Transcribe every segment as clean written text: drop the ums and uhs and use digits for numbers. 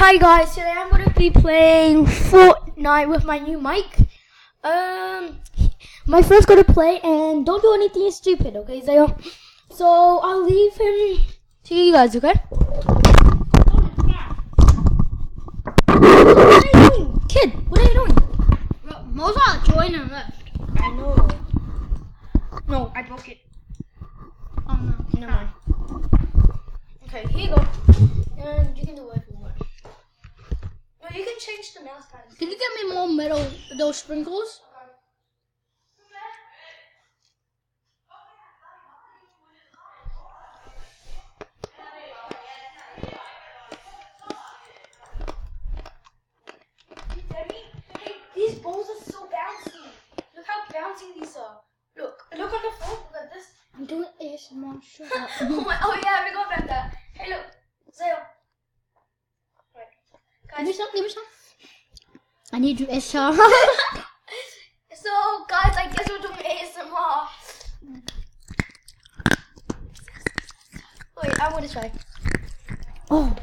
Hi guys, today I'm going to be playing Fortnite with my new mic. My friend's going to play and don't do anything stupid, okay, Zayo? So I'll leave him to you guys, okay? What are you doing? Kid, what are you doing? Mozart joined and left. I know. No, I broke it. Oh no. Never mind. Okay, here you go. And you can do it if you want. No, you can change the mouse pads. Can you get me more metal, those sprinkles? These balls are so bouncy. Look how bouncy these are. Look on the floor. Look at this. I'm doing ASMR. Shut up. Oh yeah, I forgot about that. Hey look, Zayo. Right, Give me some. Give me some. I need you, Esha. So guys, I guess we're doing ASMR. Wait, I want to try. Oh.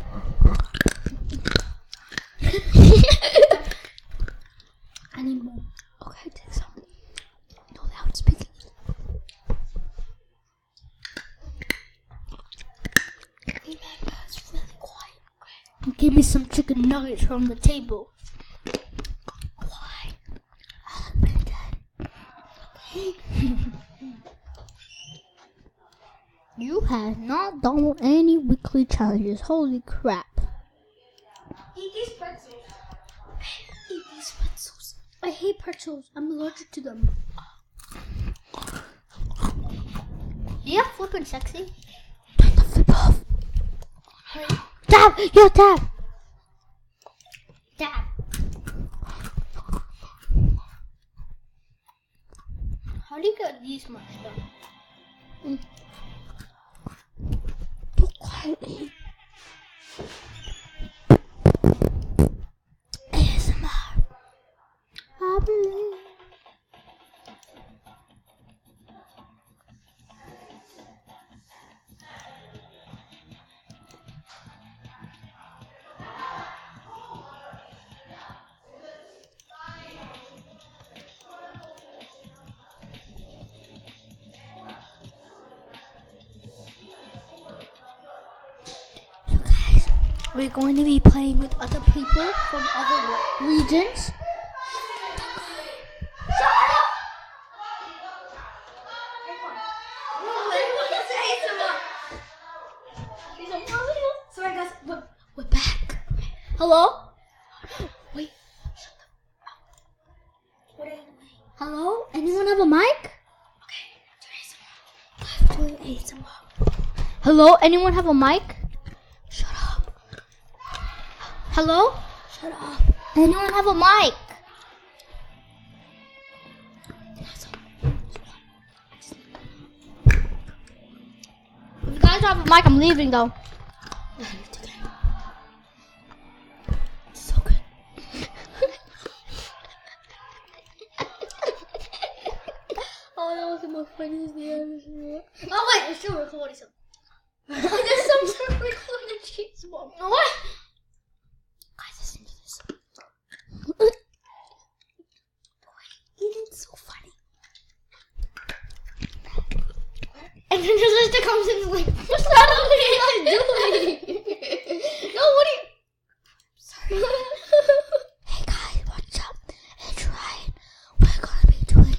I need more. Okay, take some. No loud speaking. Remember, it's really quiet. Okay. Give me some chicken nuggets from the table. Why? I'll admit that. Okay. You have not done any weekly challenges. Holy crap. Eat these pretzels. Eat these pretzels. I hate pretzels. I'm allergic to them. Yeah, flipping sexy. Turn the flip off. Hurry. Dab! Yo, dab! Dab. How do you get these much done? Too quietly. ASMR. I believe. So guys, we're going to be playing with other people from other regions. Sorry guys, We're back. Hello? Wait. what are you doing? Hello? Anyone have a mic? Okay, Doing ASMR. Hello? Anyone have a mic? Shut up. Hello? shut up. Anyone have a mic? If you guys don't have a mic, I'm leaving though. So good. Oh, that was the most funniest thing. Oh wait, it's still recording something. There's some sort of recorded cheese bomb. No what? Guys, listen to this. It's so funny. And then his sister comes in and is like, what's that? What are you guys doing? No, what are you? Sorry. Hey guys, what's up? It's Ryan. We're gonna be doing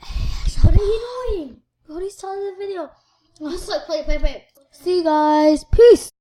ASMR. What are you doing? What is starting the video? Just like play. See you guys. Peace.